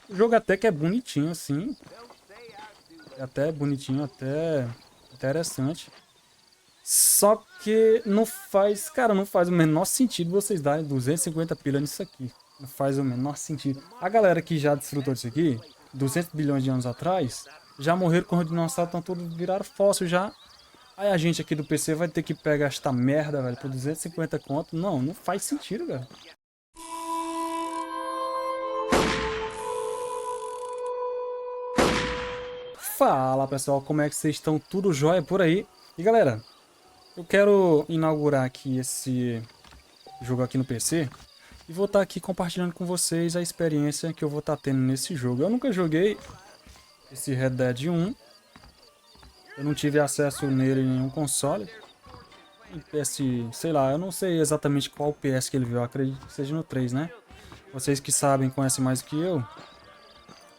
O jogo até que é bonitinho, assim. É até bonitinho, até interessante. Só que não faz, cara, não faz o menor sentido vocês darem 250 pila nisso aqui. Não faz o menor sentido. A galera que já desfrutou disso aqui, 200 bilhões de anos atrás, já morreram com os dinossauros, estão todos viraram fóssil já. Aí a gente aqui do PC vai ter que pegar esta merda, velho, por 250 conto. Não, não faz sentido, velho. Fala pessoal, como é que vocês estão? Tudo jóia por aí? E galera, eu quero inaugurar aqui esse jogo aqui no PC e vou estar aqui compartilhando com vocês a experiência que eu vou estar tendo nesse jogo. Eu nunca joguei esse Red Dead 1, eu não tive acesso nele em nenhum console. Em PS, sei lá, eu não sei exatamente qual PS que ele viu, eu acredito que seja no 3, né? Vocês que sabem, conhecem mais do que eu,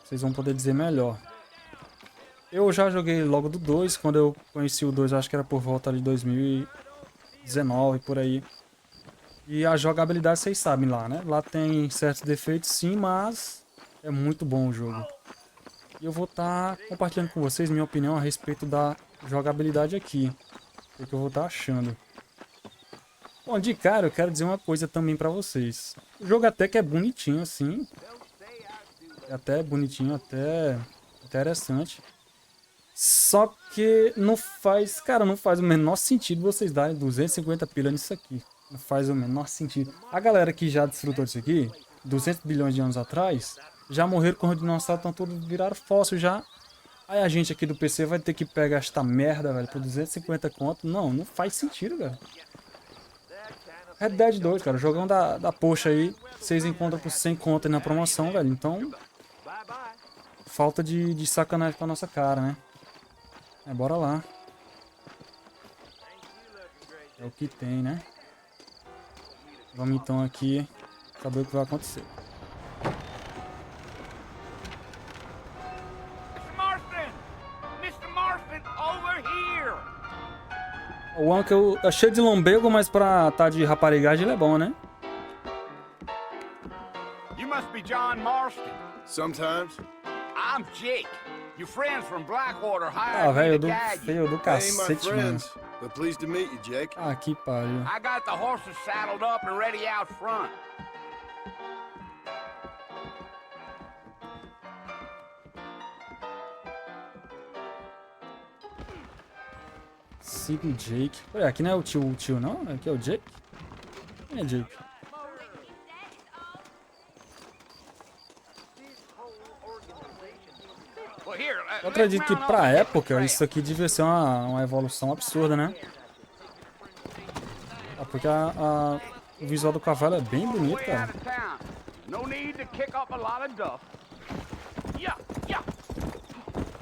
vocês vão poder dizer melhor. Eu já joguei logo do 2, quando eu conheci o 2, acho que era por volta de 2019, por aí. E a jogabilidade vocês sabem lá, né? Lá tem certos defeitos sim, mas é muito bom o jogo. E eu vou estar compartilhando com vocês minha opinião a respeito da jogabilidade aqui. O que eu vou estar achando. Bom, de cara eu quero dizer uma coisa também pra vocês. O jogo até que é bonitinho assim. É até bonitinho, até interessante. Só que não faz, cara, não faz o menor sentido vocês darem 250 pila nisso aqui. Não faz o menor sentido. A galera que já desfrutou disso aqui, 200 bilhões de anos atrás, já morreram com os dinossauros, estão todos viraram fóssil já. Aí a gente aqui do PC vai ter que pegar esta merda, velho, por 250 conto. Não, não faz sentido, velho. Red Dead 2, cara, jogão da poxa aí, vocês encontram por 100 conto aí na promoção, velho. Então, falta de sacanagem com a nossa cara, né? Bora lá. É o que tem, né? Vamos então aqui saber o que vai acontecer. O Uncle é cheio de lombrego, mas pra tá de raparigagem ele é bom, né? You must be John Marston. Sometimes. I'm Jake. Your friends from Blackwater Ah, hired velho, me do to guide feio you. do They ain't my cacete, mano. friends, but pleased to meet you, Jake. Ah, que pariu. I got the horses saddled up and ready out front. Siga o Jake. Olha, aqui não é o tio não? Aqui é o Jake? Quem é Jake? Well, here, Eu acredito que pra época isso aqui devia ser uma evolução absurda, né? Ah, porque o visual do cavalo é bem bonito, cara. No need to kick up a lot of duff. Yeah, yeah.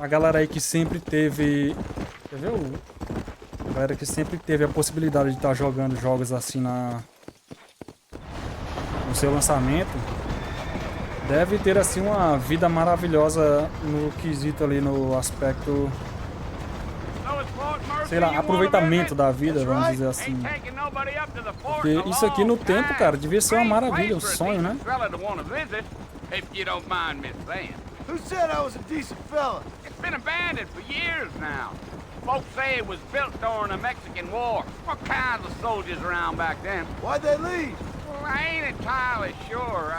A galera aí que sempre teve... Quer ver o... A galera que sempre teve a possibilidade de estar jogando jogos assim no seu lançamento, deve ter assim uma vida maravilhosa no quesito ali, no aspecto, sei lá, aproveitamento da vida, vamos dizer assim. Porque isso aqui no tempo, cara, devia ser uma maravilha, um sonho, né? Who said I was a decent fella? It's been abandoned for years now. Folks say it was built during the Mexican War. What kinds of soldiers around back then? Why'd they leave? Well, I ain't entirely sure.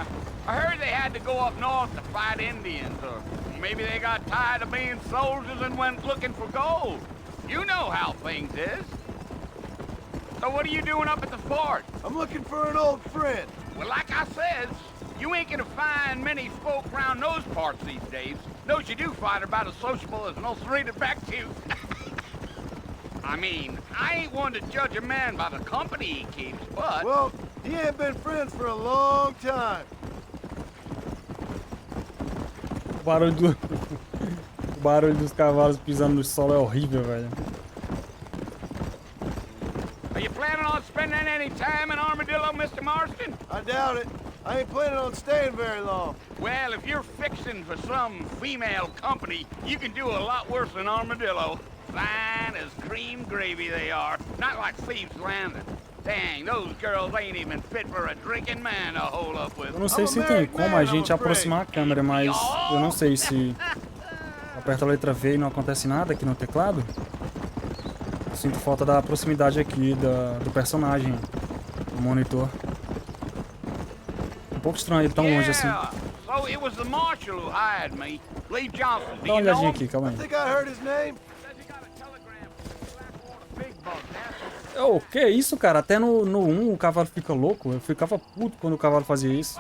I heard they had to go up north to fight Indians, or maybe they got tired of being soldiers and went looking for gold. You know how things is. So what are you doing up at the fort? I'm looking for an old friend. Well, like I said, you ain't gonna find many folk around those parts these days. Those you do find are about as sociable as an ulcerated back tooth. I mean, I ain't one to judge a man by the company he keeps, but... Well, he ain't been friends for a long time. O barulho do... o barulho dos cavalos pisando no solo é horrível, velho. Are you planning on spending any time in Armadillo, Mr. Marston? I doubt it. I ain't planning on staying very long. Well, if you're fixing for some female company, you can do a lot worse than Armadillo. Fine as cream gravy they are, not like Thieves Landing. Dang, those girls ain't even fit for a drinking man to hold up with. Eu não sei se tem como a gente aproximar a câmera, mas eu não sei se aperta a letra V e não acontece nada aqui no teclado. Eu sinto falta da proximidade aqui do personagem no monitor. Um pouco estranho ele tão longe assim. So it was the marshal who hired me. Lee Johnson. Dá uma olhadinha aqui, calma aí. I think I heard his name. Oh, que isso, cara? Até no 1 o cavalo fica louco. Eu ficava puto quando o cavalo fazia isso.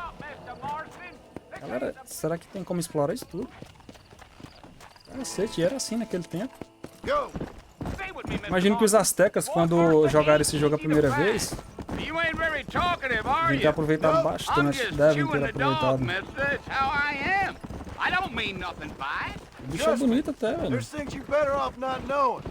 Galera, será que tem como explorar isso tudo? Cacete, era assim naquele tempo. Imagino que os aztecas, quando jogaram esse jogo a primeira vez, devem ter aproveitado bastante. Devem ter aproveitado. O bicho é bonito até, velho. There's things you better off not knowing.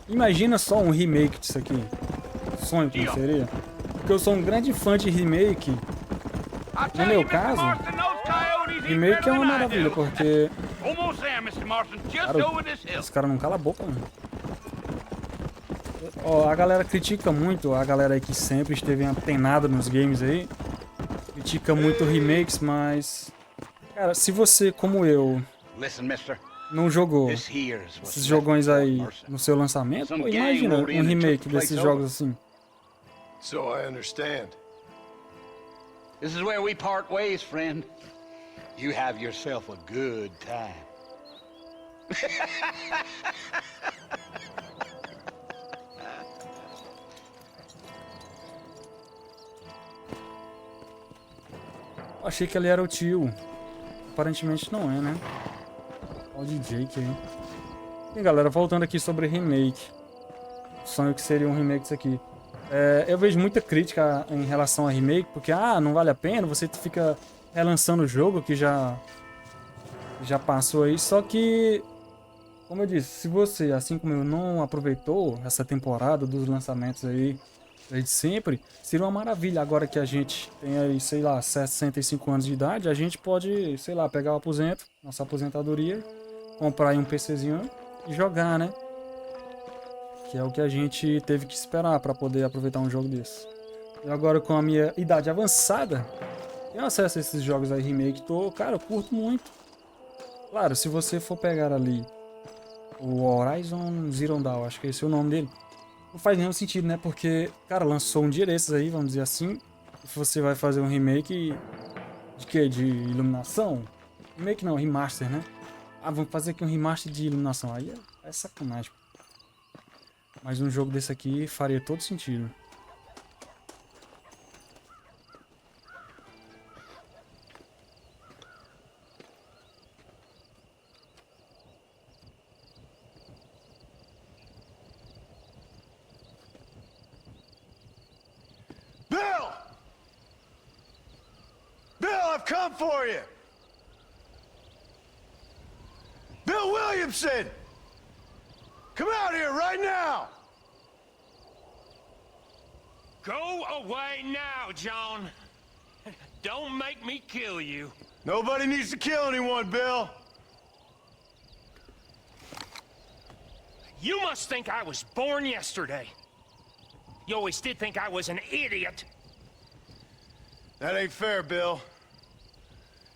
Imagina só um remake disso aqui. Sonho que seria. Porque eu sou um grande fã de remake. No meu caso, remake é uma maravilha, porque... Cara, os caras não calam a boca, mano. Ó, a galera critica muito, a galera aí que sempre esteve antenada nos games aí, critica muito remakes, mas... Cara, se você, como eu, não jogou esses jogões aí no seu lançamento, pô, imagina um remake desses jogos assim. So I understand. This is where we part ways, friend. You have yourself a good time. Achei que ele era o tio. Aparentemente não é, né? Olha o DJ aí. E galera, voltando aqui sobre remake. Sonho que seria um remake disso aqui. Eu vejo muita crítica em relação a remake, porque não vale a pena, você fica relançando o jogo que já passou aí. Só que, como eu disse, se você, assim como eu, não aproveitou essa temporada dos lançamentos aí desde sempre, seria uma maravilha. Agora que a gente tem aí, sei lá, 65 anos de idade, a gente pode, sei lá, pegar o aposento, nossa aposentadoria, comprar aí um PCzinho e jogar, né? Que é o que a gente teve que esperar para poder aproveitar um jogo desse. E agora, com a minha idade avançada, tenho acesso a esses jogos aí remake, cara, eu curto muito. Claro, se você for pegar ali o Horizon Zero Dawn, acho que esse é o nome dele, não faz nenhum sentido, né? Porque, cara, lançou um dia desses aí, vamos dizer assim, e você vai fazer um remake de quê? De iluminação? Remake não, remaster, né? Vamos fazer aqui um remaster de iluminação. Aí é sacanagem. Mas um jogo desse aqui faria todo sentido. Bill! Bill, I've come for you! Bill Williamson! Come out here right now! Go away now, John. Don't make me kill you. Nobody needs to kill anyone, Bill. You must think I was born yesterday. You always did think I was an idiot. That ain't fair, Bill.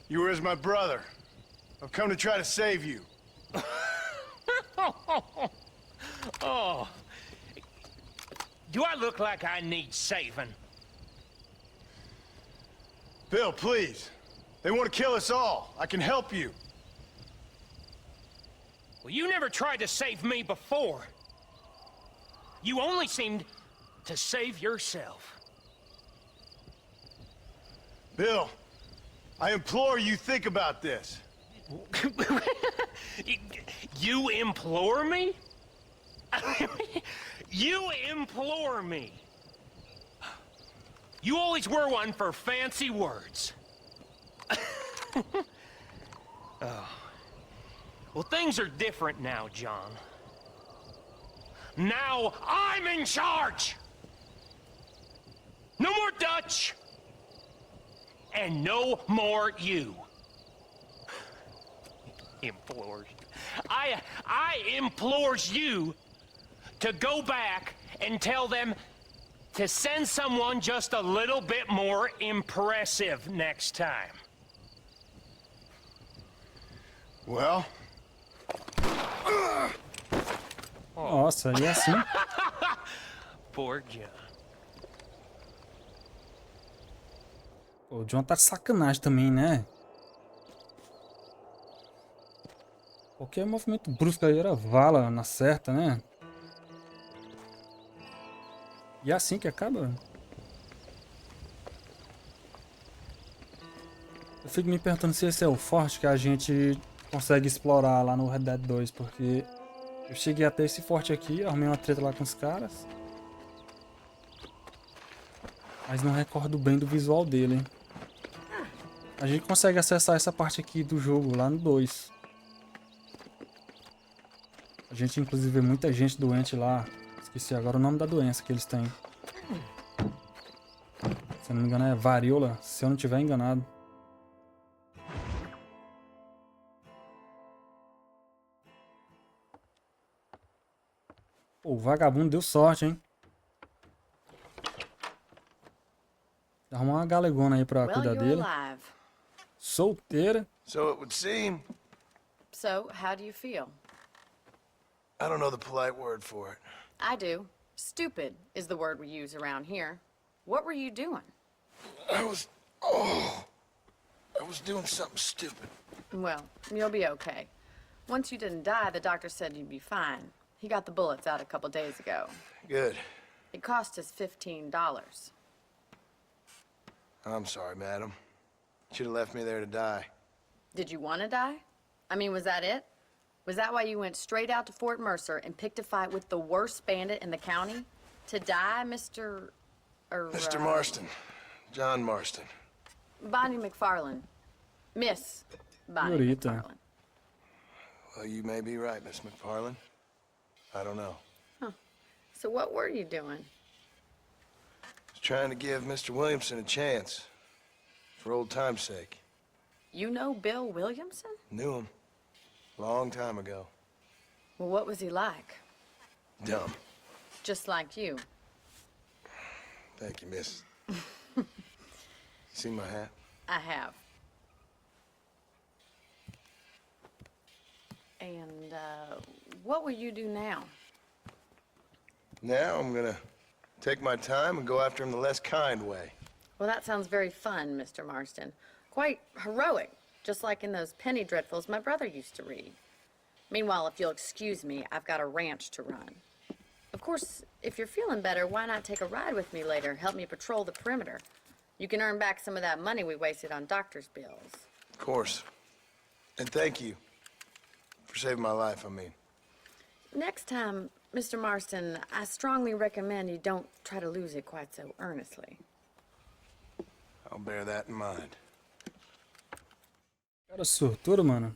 You were as my brother. I've come to try to save you. Oh. Do I look like I need saving? Bill, please. They want to kill us all. I can help you. Well, you never tried to save me before. You only seemed to save yourself. Bill, I implore you think about this. You implore me? You implore me. You always were one for fancy words. Oh. Well, things are different now, John. Now I'm in charge! No more Dutch! and no more you. Implores. I implores you to go back and tell them to send someone just a little bit more impressive next time. Well, Nossa, e assim? Poor John. Pô, o John tá de sacanagem também, né? Qualquer movimento brusco aí era vala na certa, né? E é assim que acaba? Eu fico me perguntando se esse é o forte que a gente consegue explorar lá no Red Dead 2, porque eu cheguei até esse forte aqui, arrumei uma treta lá com os caras, mas não recordo bem do visual dele, hein? A gente consegue acessar essa parte aqui do jogo lá no 2. A gente inclusive vê muita gente doente lá. Esqueci agora o nome da doença que eles têm. Se eu não me engano é varíola, se eu não estiver enganado. Pô, o vagabundo deu sorte, hein? Arrumar uma galegona aí pra cuidar dele. Solteira. so it would seem. So, how do you feel? I don't know the polite word for it. I do. Stupid is the word we use around here. What were you doing? I was doing something stupid. Well, you'll be okay. Once you didn't die, the doctor said you'd be fine. He got the bullets out a couple days ago. Good. It cost us $15. I'm sorry, madam. Should have left me there to die. Did you want to die? I mean, was that it? Was that why you went straight out to Fort Mercer and picked a fight with the worst bandit in the county? To die, Mr. Mr. Marston. John Marston. Bonnie McFarlane. Miss Bonnie Senhorita. McFarlane. Well, you may be right, Miss McFarlane. I don't know. So what were you doing? Was trying to give Mr. Williamson a chance. For old time's sake. You know Bill Williamson? Knew him. Long time ago. Well, what was he like? Dumb. Just like you. Thank you, miss. See my hat? I have. And, what will you do now? Now I'm gonna take my time and go after him the less kind way. Well, that sounds very fun, Mr. Marston. Quite heroic, just like in those penny dreadfuls my brother used to read. Meanwhile, if you'll excuse me, I've got a ranch to run. Of course, if you're feeling better, why not take a ride with me later? Help me patrol the perimeter. You can earn back some of that money we wasted on doctor's bills. Of course. And thank you. For saving my life, I mean. Next time, Mr. Marston, I strongly recommend you don't try to lose it quite so earnestly. I'll bear that in mind. Cara sortudo, mano.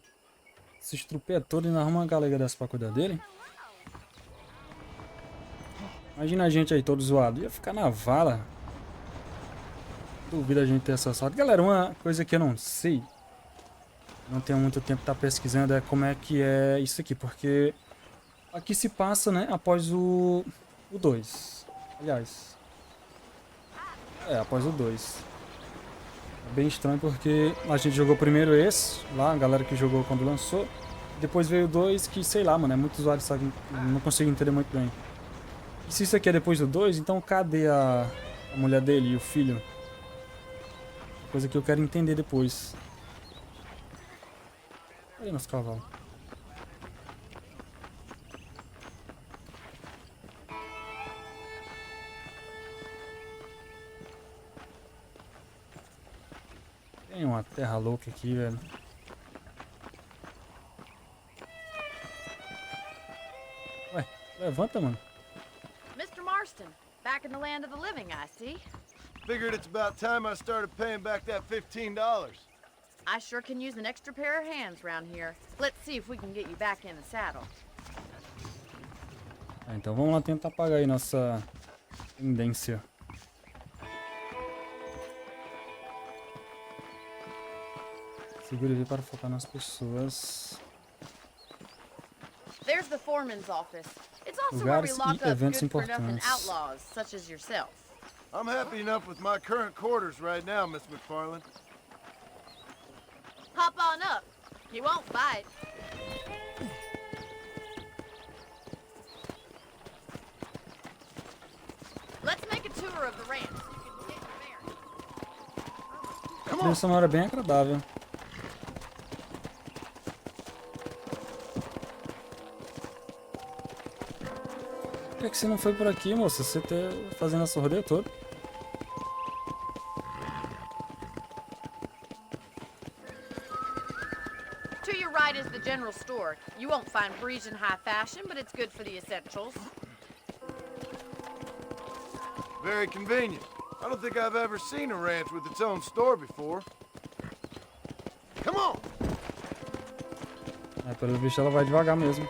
Se estrupia todo e não arruma uma galega dessa pra cuidar dele. Imagina a gente aí todo zoado. Ia ficar na vala. Duvido a gente ter essa sorte. Galera, uma coisa que eu não sei. Não tenho muito tempo pra estar pesquisando é como é que é isso aqui. Porque aqui se passa, né, após o 2. Aliás. Após o 2. É bem estranho porque a gente jogou primeiro esse, lá, a galera que jogou quando lançou. Depois veio o 2, que sei lá, mano, é muito usuário, sabe? Não consigo entender muito bem. E se isso aqui é depois do 2, então cadê a mulher dele e o filho? Coisa que eu quero entender depois. Olha nosso cavalo. Tem uma terra louca aqui, velho. Ué, levanta, mano. Mr. Marston, back in the land of the living, I see. Figured it's about time I started paying back that $15. I sure can use an extra pair of hands around here. Let's see if we can get you back in the saddle. Então vamos lá tentar pagar aí nossa pendência. Segure V para focar nas pessoas. There's the foreman's office. It's also where we Lugares lock e up eventos good-for-nothing importantes. outlaws, such as yourself. I'm happy enough with my current quarters right now, Miss McFarland. Hop on up. He won't bite. Let's make a tour of the ranch so you can get your bearings. A trilha sonora é bem agradável. Por que você não foi por aqui, moça? Você tá fazendo essa rodeio todo? To your right is the general store. You won't find Parisian high fashion, but it's good for the essentials. Very convenient. I don't think I've ever seen a ranch with its own store before. Come on! É, pelo visto ela vai devagar mesmo.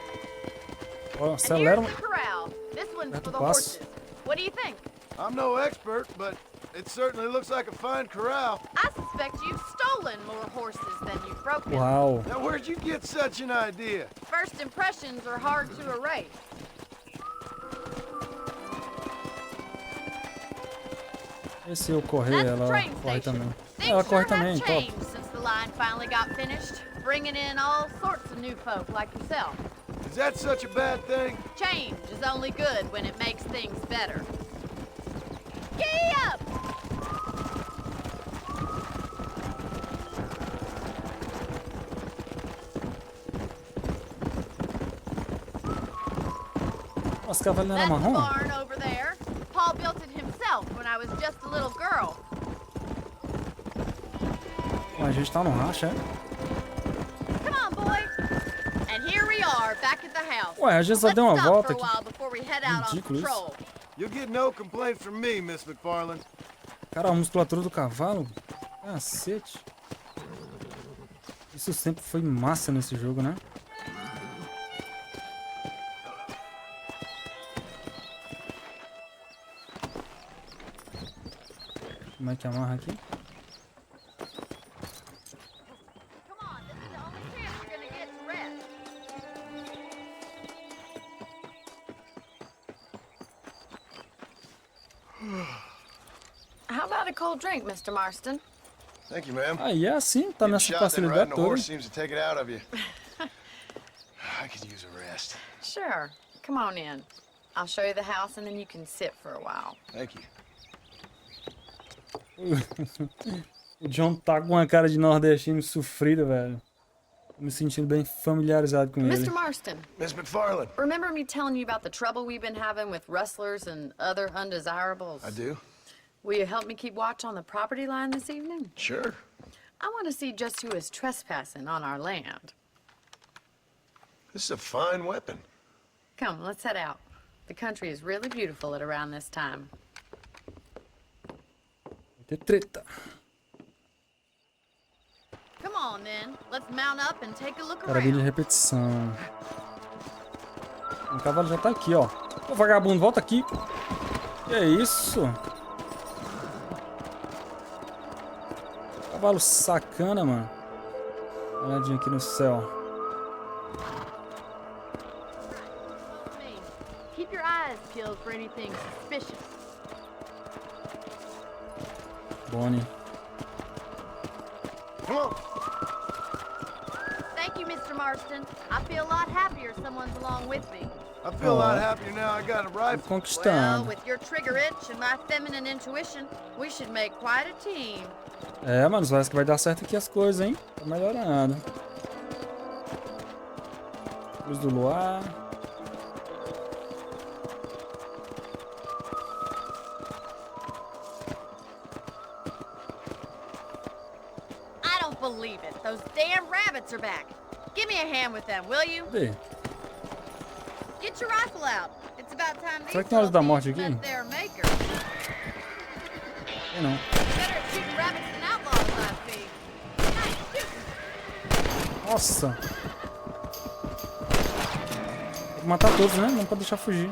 Ó, acelera. And here's the corral. This one's Aperta for o the passo. horses. What do you think? I'm no expert, but it certainly looks like a fine corral. I suspect you've stolen more horses than you've broken. Uau. Now, where'd you get such an idea? First impressions are hard to erase. E se eu correr, That's ela the train corre station. também. Things Ela sure corre também, have top. changed since the line finally got finished, bringing in all sorts of new folk like yourself. Is that such a bad thing? Change is only good when it makes things better. Giddy up! Nossa, cavaleira That's the marrom? barn over there. Paul built it himself when I was just a little girl. Ué, a gente tá no racha, é? Come on, boy. And here we are, back at the house. Ué, a gente só Let's deu uma stop volta for a aqui. while before we head out on Ridículo isso. patrol. You'll get no complaints from me, Miss McFarland. Cara, a musculatura do cavalo. Cacete. Isso sempre foi massa nesse jogo, né? Como é que amarra aqui? Come on, this is the only chance we're gonna get to rest. How about a cold drink, Mr. Marston? Thank you, ma'am. Aí é assim, tá Getting nessa shot, then facilidade riding a toda. horse seems to take it out of you. I could use a rest. Sure. Come on in. I'll show you the house and then you can sit for a while. Thank you. O John tá com uma cara de nordestino sofrido, velho. Tô me sentindo bem familiarizado com ele. Mr. Marston, Miss McFarland. remember me telling you about the trouble we've been having with rustlers and other undesirables? I do? Will you help me keep watch on the property line this evening? Sure. I want to see just who is trespassing on our land. This is a fine weapon. Come, let's head out. The country is really beautiful at around this time. Vai ter treta. Come on, then. Let's mount up and take a look Carabina de around. repetição. O cavalo já tá aqui, ó. Ô, vagabundo, volta aqui. Que é isso? Cavalo sacana, mano. Uma olhadinha aqui no céu. Follow me. Keep your eyes peeled for anything suspicious. Bonnie. Come on. Thank you, Mr. Marston. I feel a lot happier someone's along with me. I feel a lot Aw. happier now I got a rifle. Well, Conquistando. with your trigger itch and my feminine intuition, we should make quite a team. É, mano, parece que vai dar certo aqui as coisas, hein? Tá melhorando. Luz do luar. I don't believe it. Those damn rabbits are back. Give me a hand with them, will you? Cadê? Get your rifle out. It's about time these Será que tem hora da little morte thieves aqui? met their maker. Tem não. Better at shooting rabbits than outlaws, I see. Nice shooting. Nossa. Tem que matar todos, né? Não pode deixar fugir.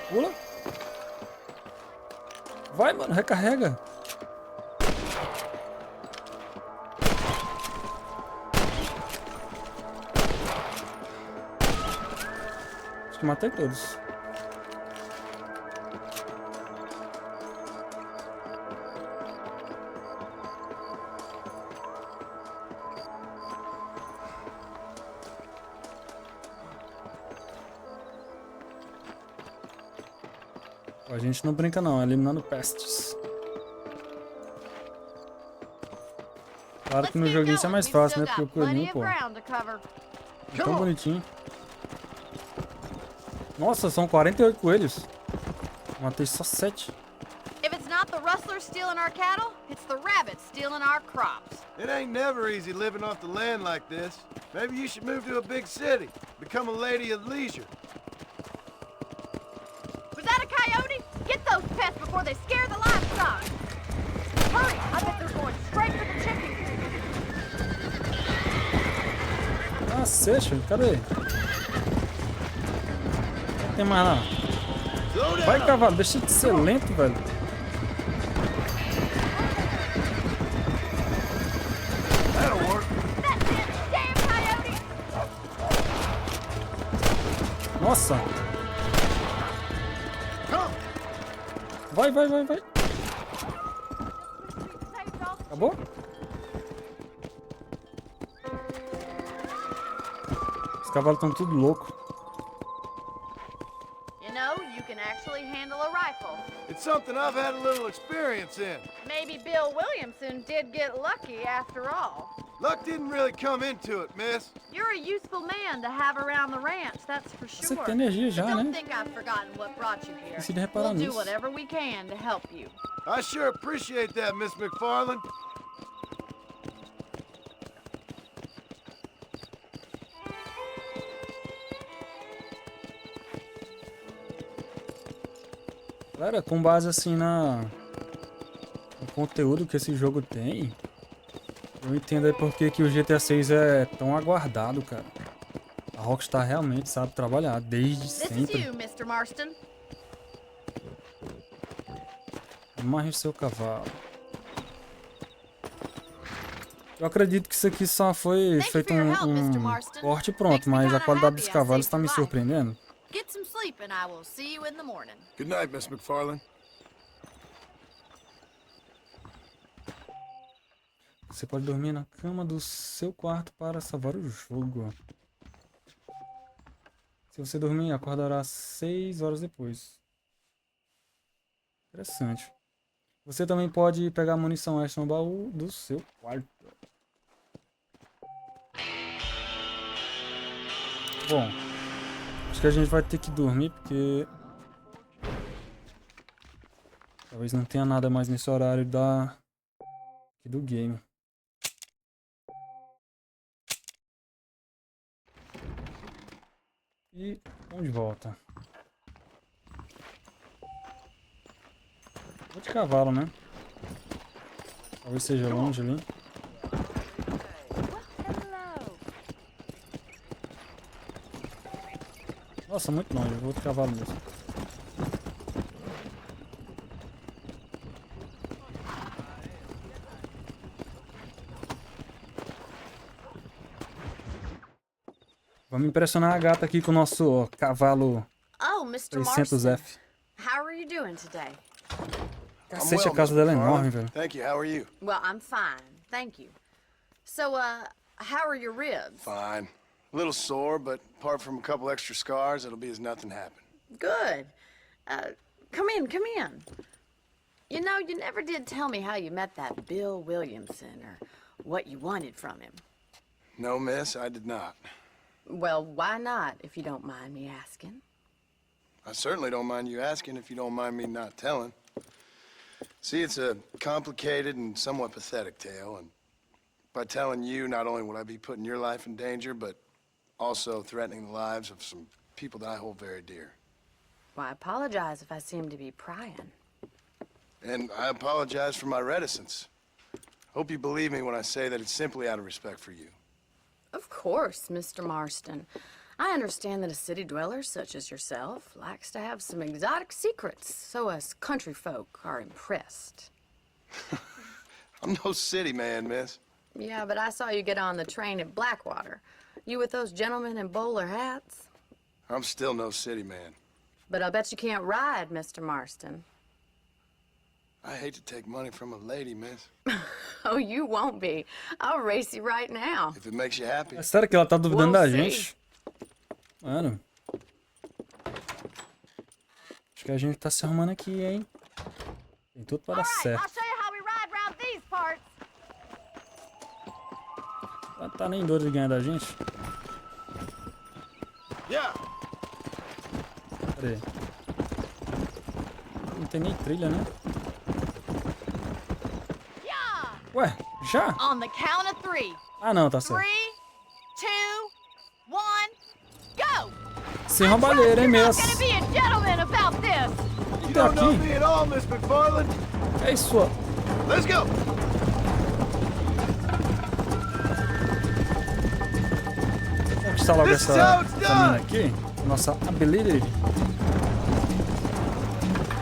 Pula. Vai, mano. Recarrega. Acho que matei todos. A gente não brinca não, eliminando pestes. Claro que no joguinho isso é mais fácil, né? Porque o coelhinho, pô, é tão bonitinho. Nossa, são 48 coelhos. Matei só 7. If it's not the rustlers stealing our cattle, it's the rabbits stealing our crops. It ain't never easy living off the land like this. Maybe you should move to a big city. Become a lady of leisure. Was that a coyote? Get those pests before they scare the livestock. Hurry! I bet they're going straight for the chickens. Cacete, cadê? Não tem mais nada. Vai, cavalo, deixa de ser lento, velho. Nossa! Vai, vai, vai, vai. Acabou? Os cavalos estão tudo loucos. You know, you can actually handle a rifle. It's something I've had a little experience in. Maybe Bill Williamson did get lucky after all. Luck didn't really come into it, miss. You're a useful man to have around the ranch, that's for Você sure. que tem energia But já, don't né? think I've forgotten what brought you here. Decidi reparar We'll do nisso. whatever we can to help you. I sure appreciate that, Miss McFarland. Galera, com base assim no conteúdo que esse jogo tem, eu entendo aí porque que o GTA 6 é tão aguardado, cara. A Rockstar realmente sabe trabalhar desde This is sempre. you, Mr. Marston. Amarre o seu cavalo. Eu acredito que isso aqui só foi feito um corte e pronto, mas a qualidade dos cavalos está me surpreendendo. Get some sleep and I will see you in the morning. Good night, Miss McFarland. Você pode dormir na cama do seu quarto para salvar o jogo. Se você dormir, acordará 6 horas depois. Interessante. Você também pode pegar munição extra no baú do seu quarto. Bom, acho que a gente vai ter que dormir porque talvez não tenha nada mais nesse horário do game. E vamos de volta. Vou de cavalo, né? Talvez seja longe ali. Nossa, muito longe. Eu vou de cavalo mesmo. Vamos impressionar a gata aqui com o nosso cavalo Oh, Mr. Marston. 600F. How are you doing today? Cacete, a casa dela é enorme, velho. Thank you. How are you? Well, I'm fine, thank you. So, how are your ribs? Fine. A little sore, but apart from a couple extra scars, it'll be as nothing happened. Good. Come in, come in. You know, you never did tell me how you met that Bill Williamson or what you wanted from him. No, miss, I did not. Well, why not, if you don't mind me asking? I certainly don't mind you asking if you don't mind me not telling. See, it's a complicated and somewhat pathetic tale, and by telling you, not only would I be putting your life in danger, but also threatening the lives of some people that I hold very dear. Well, I apologize if I seem to be prying. And I apologize for my reticence. Hope you believe me when I say that it's simply out of respect for you. Of course, Mr. Marston. I understand that a city dweller such as yourself likes to have some exotic secrets, so us country folk are impressed. I'm no city man, miss. Yeah, but I saw you get on the train at Blackwater. You with those gentlemen in bowler hats? I'm still no city man. But I bet you can't ride, Mr. Marston. I hate to take money from a lady, miss. Oh, you won't be. I'll race you right now. If it makes you happy. É sério que ela tá duvidando da We'll gente? Mano. Acho que a gente tá se arrumando aqui, hein? Tem tudo para dar I'll certo. show you how we ride around these parts. Ela tá nem doida de ganhar da gente. Yeah. Cadê? Não tem nem trilha, né? Yeah. Ué, já? On the count of 3. Ah, não, tá certo. 3, 2, 1, go! Sem roubalheira, hein, You're mesmo? not gonna be a gentleman about this. You Tá don't know aqui. me at all, Miss McFarland. É isso, ó. Let's go. Vamos instalar logo This is how essa it's mina done. aqui. Nossa ability.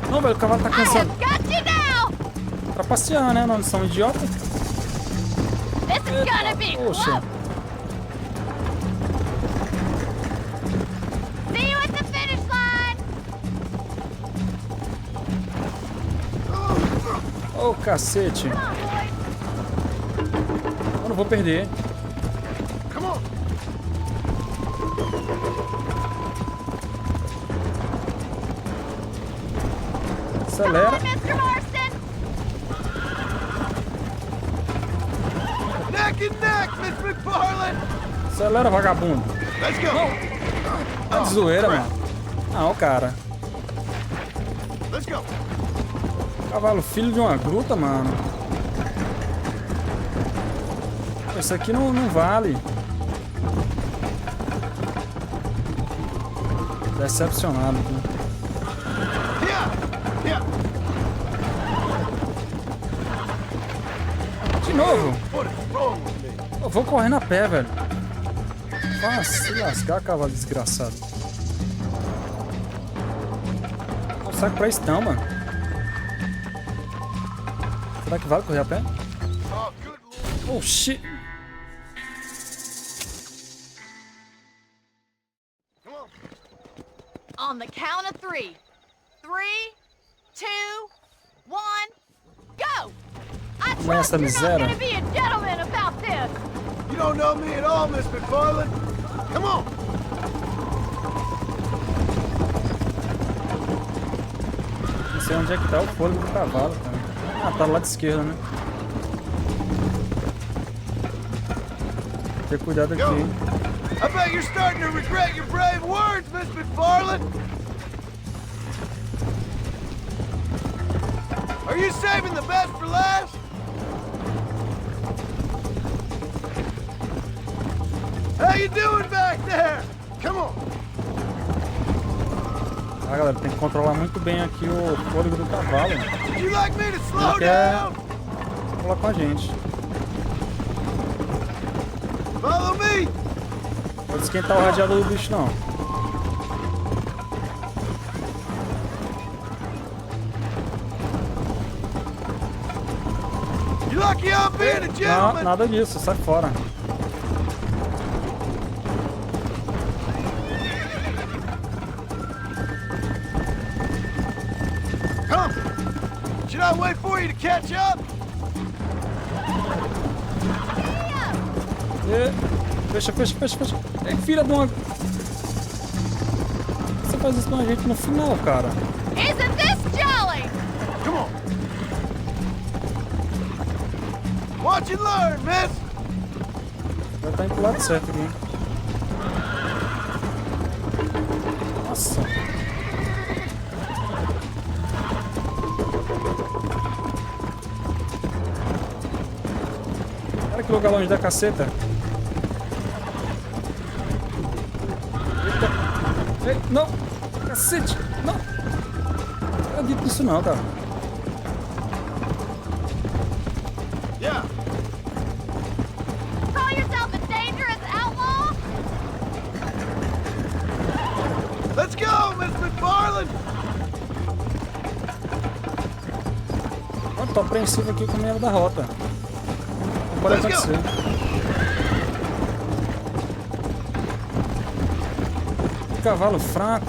Não, velho, o cavalo tá I cansado. have got you now. Trapacear, né? Não são idiotas. This is gonna be Poxa. close. See you at the finish line. Ô, cacete. Come on, boys. Eu não vou perder. Come on. Acelera. Mr. Marston. Neck and neck, Miss McFarland. Acelera, vagabundo. Let's go. Tá de zoeira, mano. Não, cara. Let's go. Cavalo filho de uma gruta, mano. Isso aqui não vale. Decepcionado aqui. Yeah. Yeah. De novo. What is wrong with me? Eu vou correndo a pé, velho. Ah, se lascar, cavalo desgraçado. Não saco pra isso não, mano. Será que vale correr a pé? Oh, good lord. Oh, shit. Come on. On the count of 3. 3, 2, 1, go! I Como é essa trust you're not miséria? gonna be a gentleman about this. You don't know me at all, Miss McFarland. Come on. Não sei onde é que tá o fôlego do cavalo, cara. Ah, tá do lado esquerdo, né? Tem que ter cuidado aqui, hein? I bet you're starting to regret your brave words, Miss McFarland. Are you saving the best for last? How you doing back there? Come on. Ah, galera, tem que controlar muito bem aqui o fôlego do cavalo. Would you like me to slow Ele quer down? falar com a gente. Follow me. Pode esquentar o radiador do bicho, não. You lucky I'm being a Não, gentleman. nada disso, sai fora. Come. Should I wait for you to catch up? Fecha, fecha, fecha, fecha. É filha de uma... Você faz isso com a gente no final, cara. Isn't this jolly? Come on. Watch and learn, miss. Já tá indo pro lado certo aqui. Nossa. Olha que lugar longe da caceta. Eita. Ei, não. Cacete. Não. Não acredito nisso não, cara. Yeah. Call yourself a dangerous outlaw? Let's go, Miss McFarland. Eu tô apreensivo aqui com a minha derrota. Não pode Let's go. acontecer. cavalo fraco.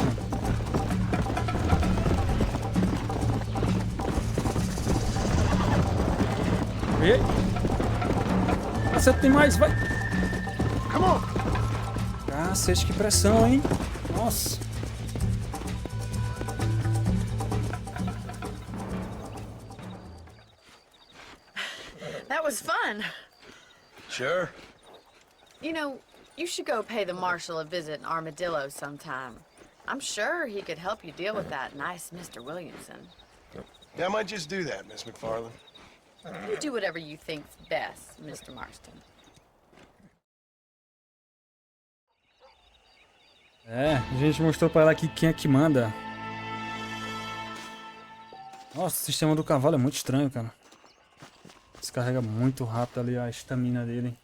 E aí? Você tem mais, vai. Come on. Cacete, que pressão, hein? Nossa. That was fun. Sure. You know, you should go pay the marshal a visit in Armadillo sometime. I'm sure he could help you deal with that nice Mr. Williamson. Yeah, I might just do that, Miss McFarland. You do whatever you think's best, Mr. Marston. É, a gente mostrou pra ela aqui quem é que manda. Nossa, o sistema do cavalo é muito estranho, cara. Descarrega muito rápido ali a estamina dele.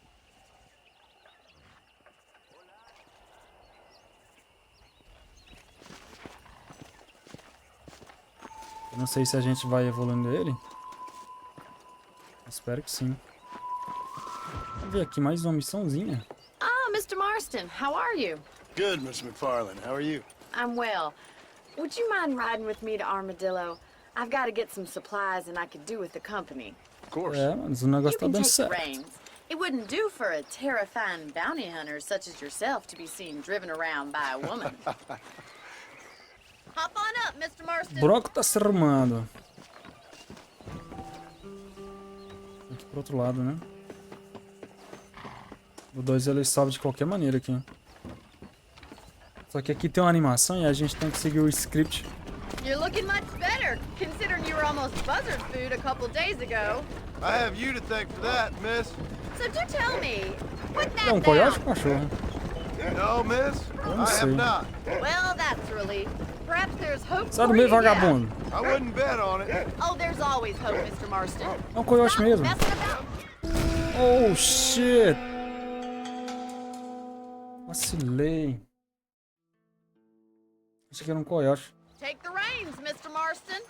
Eu não sei se a gente vai evoluindo ele. Espero que sim. Vamos ver aqui mais uma missãozinha. Ah, Mr. Marston, how are you? Good, Miss McFarland. How are you? I'm well. Would you mind riding with me to Armadillo? I've got to get some supplies and I could do with the company. Of course. É, mas o You negócio tá can dando take the certo. reins. It wouldn't do for a terrifying bounty hunter such as yourself to be seen driven around by a woman. Hop on up, Mr. Marston. O broco tá se arrumando. Aqui pro outro lado, né? O 2 ele sobe de qualquer maneira aqui. Só que aqui tem uma animação e a gente tem que seguir o script. You're looking much better, considering you were almost buzzard food a couple days ago. I have you to thank for that, miss. So do tell me, put É um that coiote ou down. um cachorro? No, miss. não I sei. have not. Well, that's a relief. Perhaps there's hope Sai for do meio, you yet. vagabundo. I wouldn't bet on it. Oh, there's always hope, Mr. Marston. É um coiote Stop mesmo. messing about. Oh, shit. Vacilei. Achei que era um coiote. Take the reins, Mr. Marston.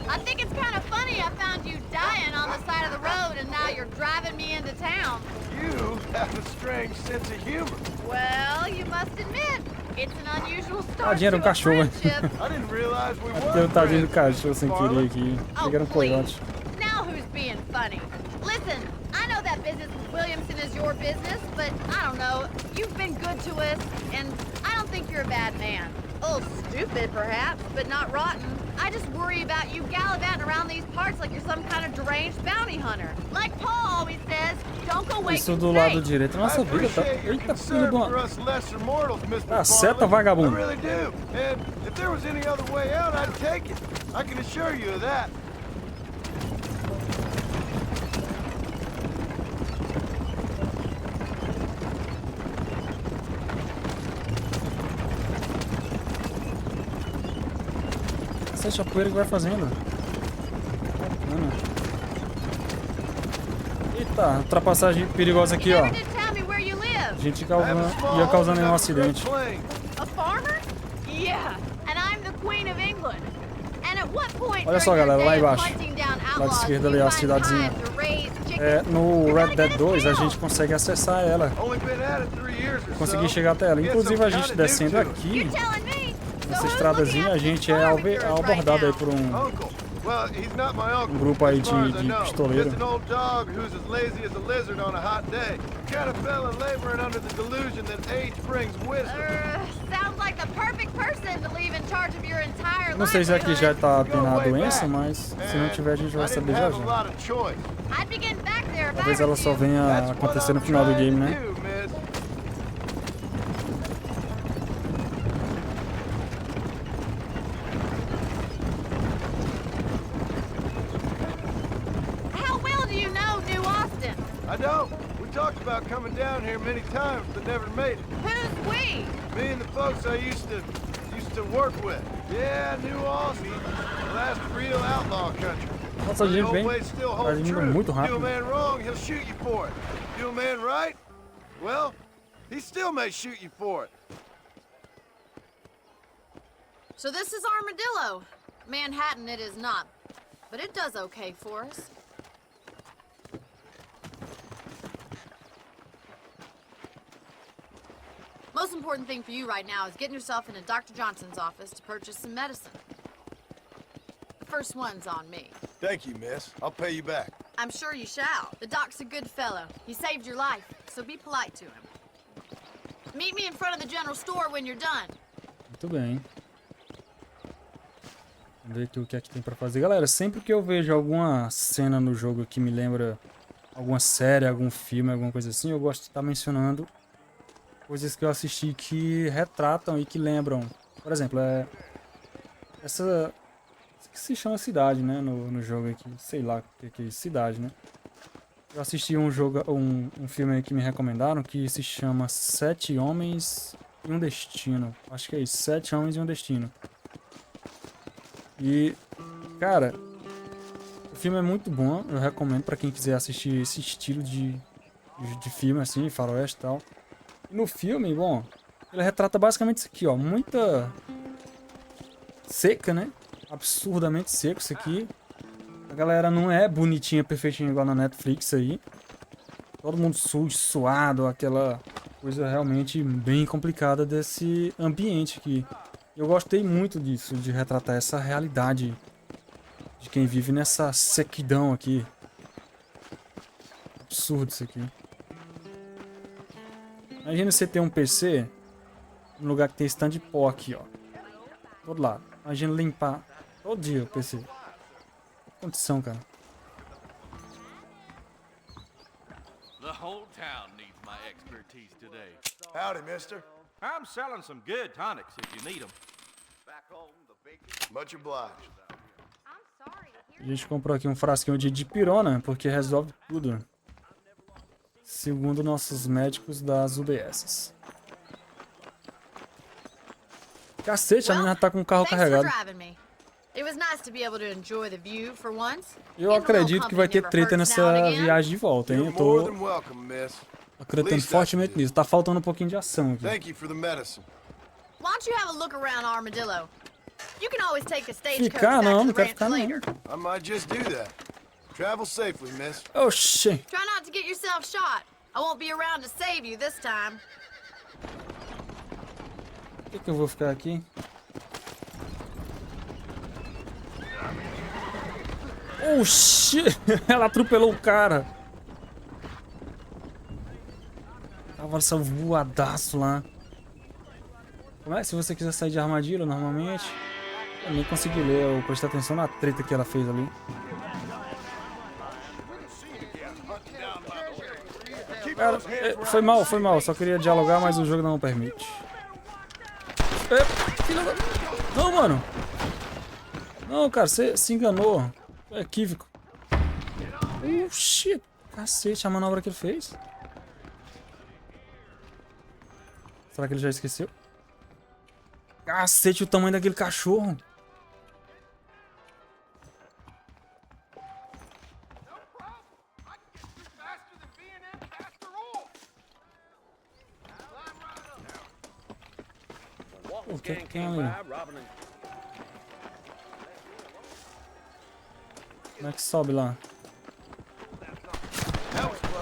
I think it's kind of funny I found you dying on the side of the road and now you're driving me into town. You have a strange sense of humor. Well, you must admit, it's an unusual start Tadinho, era um to a cachorro. friendship. I didn't realize we Deu were um tadinho do friends. cachorro sem querer aqui. Achei que era um coiote. Now who's being funny? Listen, I know that business with Williamson is your business, but I don't know. You've been good to us, and I don't think you're a bad man. A little stupid, perhaps, but not rotten. I just worry about you gallivanting around these parts like you're some kind of deranged bounty hunter. Like Paul always says, don't go Isso waking do lado snakes. direito. I Nossa vida, tá. appreciate your Eita, filho concern de for uma. us lesser mortals, Mr. Ah, seta, McFarland. vagabundo. I really do. And if there was any other way out, I'd take it. I can assure you of that. Essa poeira que vai fazendo. Bacana. Eita, ultrapassagem perigosa aqui, You ó. never did tell me where you live. A gente I have a small ia causando home um up a great acidente. plain. A farmer? Yeah, and I'm the Queen of England. And at what point Olha só, during your galera, lá day of embaixo. hunting down Lado outlaws esquerdo do ali, you a find cidadezinha. time to raise chickens? É, no You Red gotta Dead get 2 a a gente consegue acessar ela. Only been at it 3 years or so. Consegui chegar até ela. Get Inclusive some a gente kinda new descendo to it. aqui, You're telling me? So nessa who's estradazinha, looking a after gente these é farm of yours right abordado aí now? por um. Uncle. Well, he's not my uncle. grupo aí as far as I de know. pistoleiro. Just an old dog who's as lazy as a lizard on a hot day. Kind of fella laboring under the delusion that age brings wisdom. Sounds like the perfect person to leave in charge of your entire Não sei se aqui já livelihood. tá Go tendo a way doença, back. mas se não And tiver a gente vai I didn't saber já have a já. lot of choice. I'd be getting back there if I Talvez were ela só you. venha That's what acontecer no I'm final do trying game, to né? do, miss. How well do you know New Austin? I don't. We talked about coming down here many times, but never made it. Who's we? Me and the folks I used to work with. Yeah, New Austin. Well, that's real outlaw country. Nossa, a The gente old vem ways still hold agindo true. muito Do a rápido. man wrong, he'll shoot you for it. Do a man right, well, he still may shoot you for it. So this is Armadillo. Manhattan it is not, but it does okay for us. most important thing for you right now is getting yourself into Dr. Johnson's office to purchase some medicine. The first one's on me. Thank you, miss. I'll pay you back. I'm sure you shall. The doc's a good fellow. He saved your life, so be polite to him. Meet me in front of the general store when you're done. Muito bem. Vamos ver aqui o que é que tem pra fazer. Galera, sempre que eu vejo alguma cena no jogo que me lembra alguma série, algum filme, alguma coisa assim, eu gosto de estar mencionando coisas que eu assisti que retratam e que lembram. Por exemplo, essa que se chama cidade, né, no jogo aqui. Sei lá o que é cidade, né? Eu assisti um filme aí que me recomendaram que se chama 7 Homens e um Destino. Acho que é isso, 7 Homens e um Destino. E, cara, o filme é muito bom. Eu recomendo pra quem quiser assistir esse estilo de filme, assim, faroeste e tal. E no filme, bom, ele retrata basicamente isso aqui, ó. Muita seca, né? Absurdamente seco isso aqui. A galera não é bonitinha, perfeitinha igual na Netflix aí. Todo mundo sujo, suado, aquela coisa realmente bem complicada desse ambiente aqui. Eu gostei muito disso, de retratar essa realidade de quem vive nessa sequidão aqui. Absurdo isso aqui. Imagina você ter um PC num lugar que tem stand de pó aqui, ó. Todo lado. Imagina limpar todo dia o PC. Condição, cara. The whole town needs my expertise today. Howdy, mister. I'm selling some good tonics if you need them. Much obliged. A gente comprou aqui um frasquinho de dipirona, porque resolve tudo. Segundo nossos médicos das UBSs. Cacete, a menina tá com o carro carregado. Eu acredito que vai ter treta nessa viagem de volta, hein? Eu tô acreditando fortemente nisso. Tá faltando um pouquinho de ação aqui. Thank you for the medicine. Why don't you have a look around Armadillo? You can always take the stagecoach Ficar back não, to não the quero ranch ficar não. later. I might just do that. Travel safely, miss. Oxê. Try not to get yourself shot. I won't be around to save you this time. Por que eu vou ficar aqui? Oxê. Ela atropelou o cara. Tava essa voadaço lá. Como é? Se você quiser sair de armadilha, normalmente... Eu nem consegui ler, eu prestei atenção na treta que ela fez ali. Cara, foi mal, só queria dialogar, mas o jogo não permite. Não, mano. Não, cara, você se enganou. É equívoco. Oxi, cacete, a manobra que ele fez. Será que ele já esqueceu? Cacete, o tamanho daquele cachorro. O que é que tem ali? Como é que sobe lá?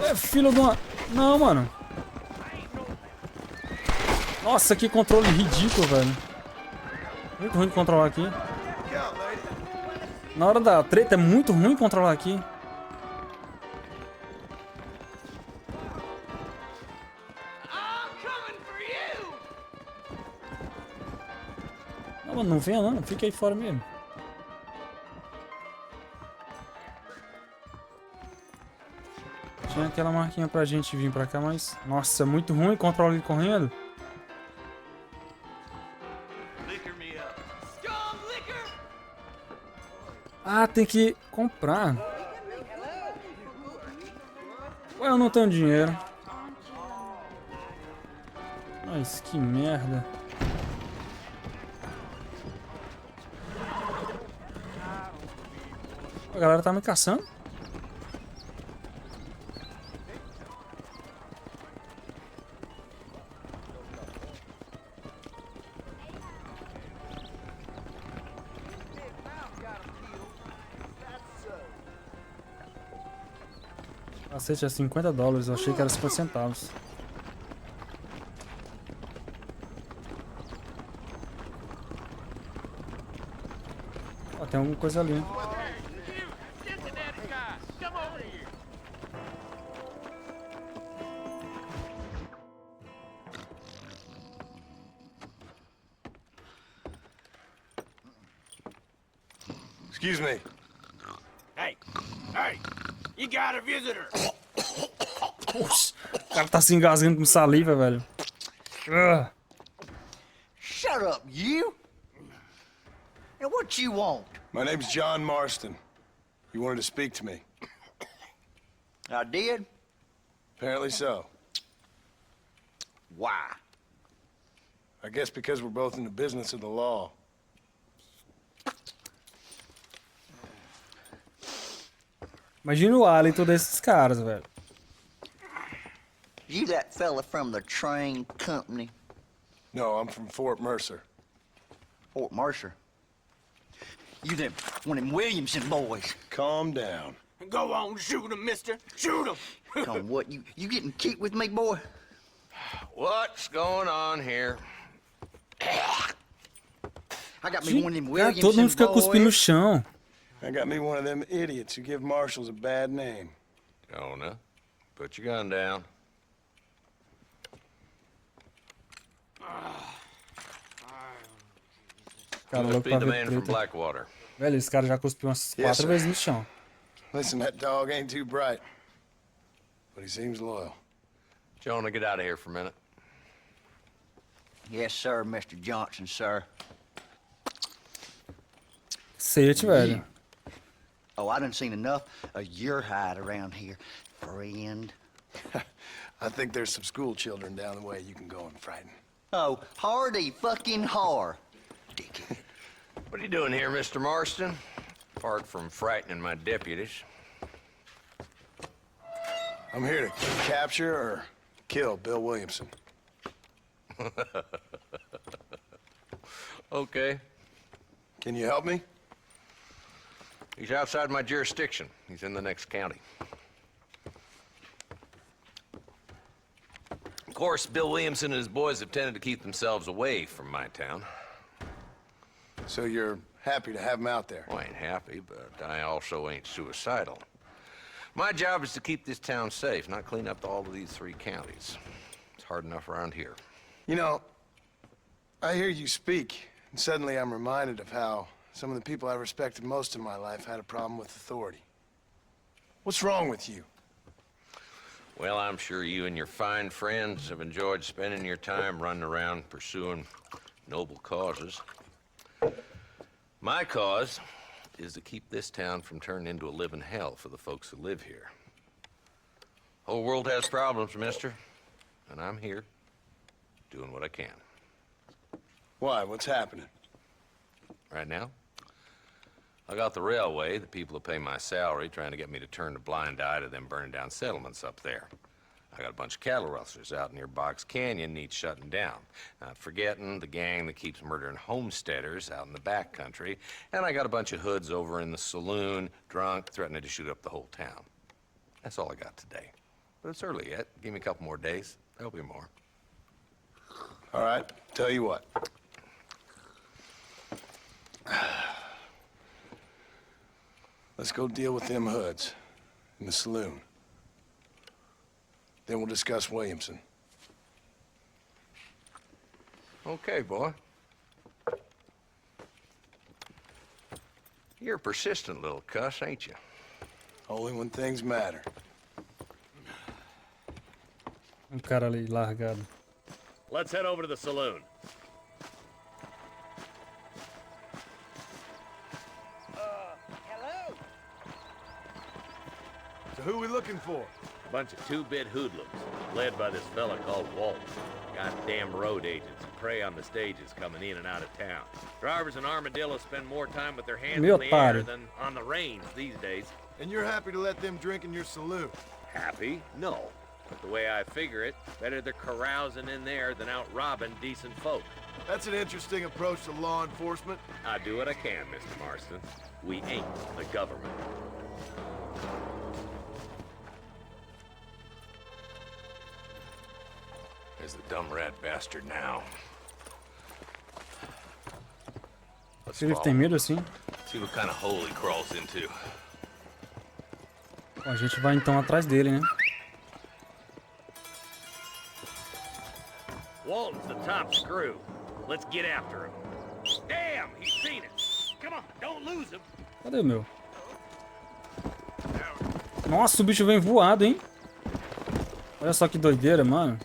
É filho de uma... Não, mano. Nossa, que controle ridículo, velho. Muito ruim de controlar aqui. Na hora da treta é muito ruim controlar aqui. Não, mano, não venha não. Fica aí fora mesmo. Tinha aquela marquinha pra gente vir pra cá, mas... Nossa, é muito ruim controlar ele correndo. Ah, tem que comprar. Ué, eu não tenho dinheiro. Mas que merda. A galera tá me caçando. Cacete, é $50. Eu achei que era 50 centavos. tem alguma coisa ali. Cincinnati guy, come over here. Excuse me. Hey, you got a visitor. Oxe, o cara tá se engasgando com saliva, velho. Shut up, you! And what you want? My name's John Marston. You wanted to speak to me. I did? Apparently so. Why? I guess because we're both in the business of the law. Imagina o hálito desses caras, velho. You that fella from the train company? No, I'm from Fort Mercer. Fort Mercer? You them, one of them Williamson boys. Calm down. Go on, shoot him, mister. Shoot him. Come what, you getting cute with me, boy? What's going on here? I got me one of them Cara, todo mundo Williamson fica cuspindo no boys. chão. I got me one of them idiots who give marshals a bad name. Jonah, put your gun down. Cara, Must louco be pra the ver man from treta. Blackwater. Velho, esse cara já cuspiu umas 4 sir. vezes no chão. Listen, that dog ain't too bright, but he seems loyal. Jonah, get out of here for a minute. Yes, sir, Mr. Johnson, sir. Cacete, velho. Oh, I done seen enough of your hide around here, friend. I think there's some school children down the way you can go and frighten. Oh, hardy fucking har. Dickhead. What are you doing here, Mr. Marston? Apart from frightening my deputies. I'm here to capture or kill Bill Williamson. Okay. Can you help me? He's outside my jurisdiction. He's in the next county. Of course, Bill Williamson and his boys have tended to keep themselves away from my town. So you're happy to have him out there? Well, I ain't happy, but I also ain't suicidal. My job is to keep this town safe, not clean up all of these 3 counties. It's hard enough around here. You know, I hear you speak, and suddenly I'm reminded of how some of the people I respected most in my life had a problem with authority. What's wrong with you? Well, I'm sure you and your fine friends have enjoyed spending your time running around pursuing noble causes. My cause is to keep this town from turning into a living hell for the folks who live here. Whole world has problems, mister, and I'm here doing what I can. Why? What's happening? Right now, I got the railway, the people who pay my salary, trying to get me to turn a blind eye to them burning down settlements up there. I got a bunch of cattle rustlers out near Box Canyon needs shutting down. Not forgetting the gang that keeps murdering homesteaders out in the back country. And I got a bunch of hoods over in the saloon, drunk, threatening to shoot up the whole town. That's all I got today. But it's early yet. Give me a couple more days. There'll be more. All right, tell you what. Let's go deal with them hoods in the saloon. Then we'll discuss Williamson. Okay, boy. You're a persistent little cuss, ain't you? Only when things matter. Cara ali largado. Let's head over to the saloon. Hello? So who we looking for? A bunch of 2-bit hoodlums, led by this fella called Walt. Goddamn road agents who prey on the stages coming in and out of town. Drivers in Armadillo spend more time with their hands Meu in the air pare. than on the reins these days. And you're happy to let them drink in your saloon? Happy? No. But the way I figure it, better they're carousing in there than out robbing decent folk. That's an interesting approach to law enforcement. I do what I can, Mr. Marston. We ain't the government. There's the dumb rat bastard now. Let's Ele follow tem him. medo assim? See what kind of hole he crawls into. A gente vai então atrás dele, né? Walton's the top screw. Let's get after him. Damn, he's seen it. Come on, don't lose him. Cadê o meu? Nossa, o bicho vem voado, hein? Olha só que doideira, mano.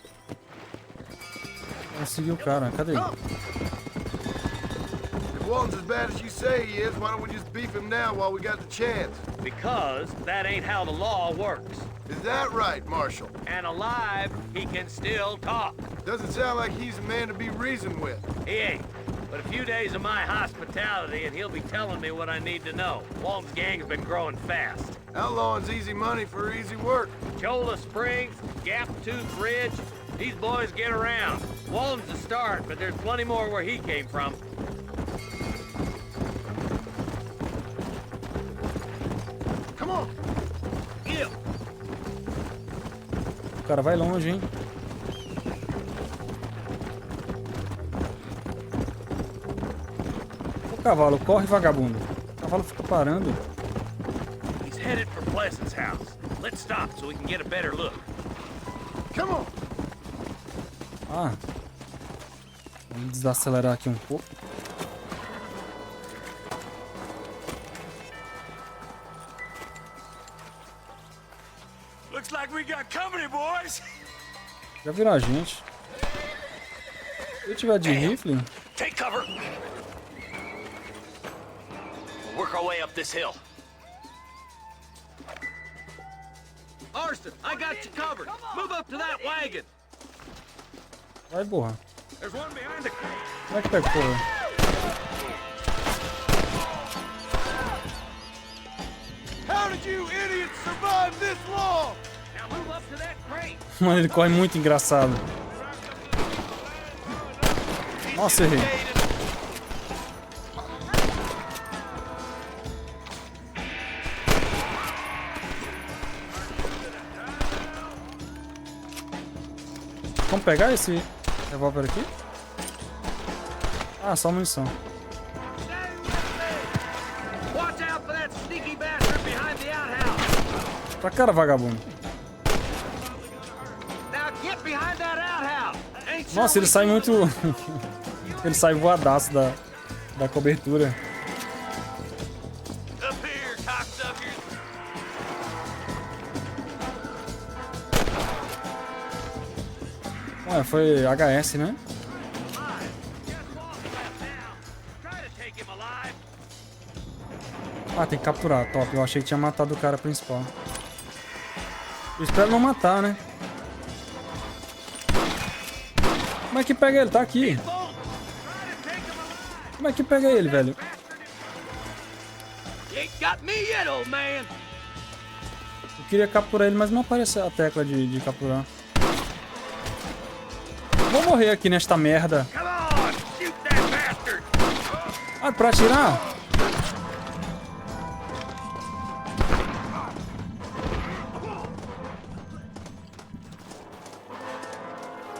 Consegui o cara. Cadê ele? If Walton's as bad as you say he is, why don't we just beef him now while we got the chance? Because that ain't how the law works. Is that right, Marshal? And alive, he can still talk. Doesn't sound like he's a man to be reasoned with. He ain't. But a few days of my hospitality and he'll be telling me what I need to know. Walton's gang's been growing fast. Outlawing's easy money for easy work. Cholla Springs, Gap Tooth Ridge, these boys get around. Walton's the start, but there's plenty more where he came from. Come on. Get him. O cara vai longe, hein? O cavalo, corre, vagabundo. O cavalo fica parando. He's headed for Pleasant's house. Let's stop so we can get a better look. Come on. Ah. Vamos desacelerar aqui um pouco. Looks like we got company, boys. Já virou a gente. Se eu tiver de rifle... Take cover. We'll work our way up this hill. Marston, I got you covered. Move up to that wagon. Vai, porra. There's one behind the crate. Como é que pega, porra? How did you idiots survive this long? Now move up to that crate. Mano, ele corre muito engraçado. Nossa, errei. Vamos pegar esse revólver aqui? Ah, só munição. Watch out for that sneaky bastard behind the outhouse. Pra cara, vagabundo. Now get behind that outhouse. Ain't sure Nossa, ele we sai can- muito... ele sai voadaço da cobertura. Up here, cocksuckers. Ué, foi HS, né? Ah, tem que capturar, top. Eu achei que tinha matado o cara principal. Eu espero não matar, né? Como é que pega ele? Tá aqui. Como é que pega ele, velho? You ain't got me yet, old man. Eu queria capturar ele, mas não apareceu a tecla de capturar. Vou morrer aqui nesta merda. Come on, shoot that bastard. Ah, pra atirar?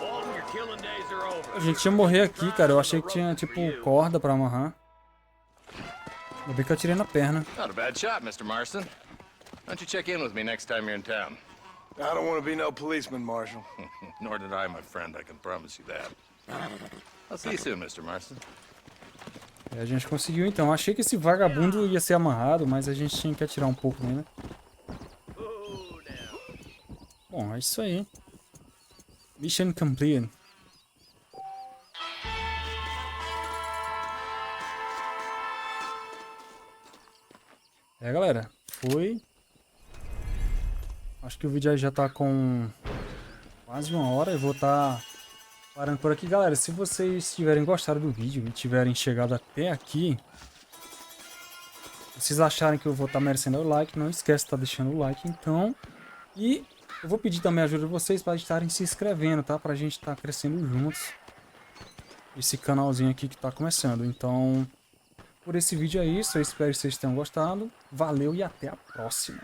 Walton, your killing days are over. A gente ia morrer aqui, cara. Eu achei que tinha, tipo, corda pra amarrar. Ainda bem que eu atirei na perna. Not a bad shot, Mr. Marston. Why don't you check in with me next time you're in town? I don't want to be no policeman, Marshal. Nor did I, my friend. I can promise you that. I'll see you soon, Mr. Marston. É, a gente conseguiu então. Achei que esse vagabundo ia ser amarrado, mas a gente tinha que atirar um pouco nele, né? Bom, é isso aí. Mission complete. É, galera. Foi. Acho que o vídeo aí já tá com quase 1 hora. Eu vou estar parando por aqui, galera. Se vocês tiverem gostado do vídeo e tiverem chegado até aqui, vocês acharem que eu vou estar merecendo o like, não esquece de estar deixando o like, então. E eu vou pedir também a ajuda de vocês para estarem se inscrevendo, tá? Pra gente estar crescendo juntos. Esse canalzinho aqui que tá começando. Então, por esse vídeo é isso. Eu espero que vocês tenham gostado. Valeu e até a próxima.